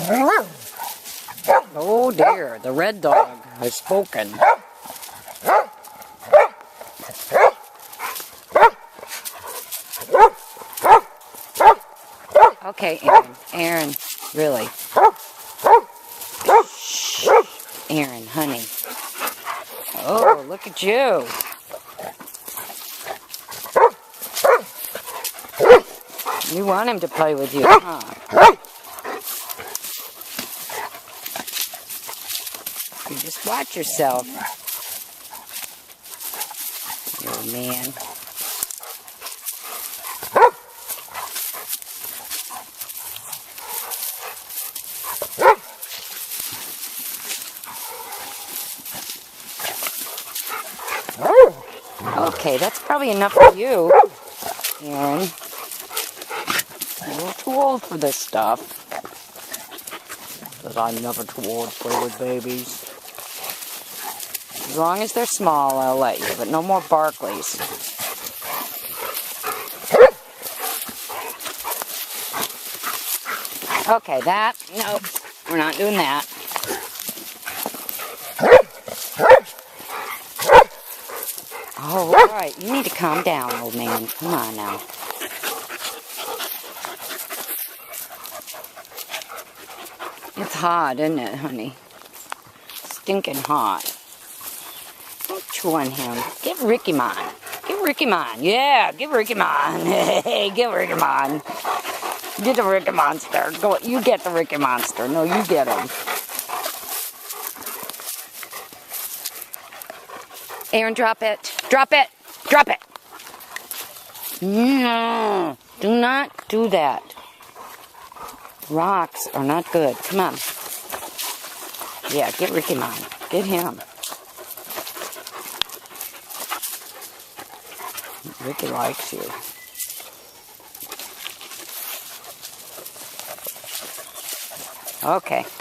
Oh dear, the red dog has spoken. Okay, Aaron, really. Aaron, honey. Oh, look at you. You want him to play with you, huh? You just watch yourself. Oh, man. Okay, that's probably enough for you, Aaron. You're a little too old for this stuff. But I'm never too old to play with babies. As long as they're small, I'll let you, but no more Barkleys. Okay, nope, we're not doing that. Oh, all right, you need to calm down, old man. Come on now. It's hot, isn't it, honey? Stinking hot. Don't chew on him. Give Ricky mine. Give Ricky mine. Yeah, give Ricky mine. Hey, give Ricky mine. Get the Ricky Monster. Go. You get the Ricky Monster. No, you get him. Aaron, drop it. Drop it. Drop it. No. Do not do that. Rocks are not good. Come on. Yeah, get Ricky mine. Get him. Ricky likes you. Okay.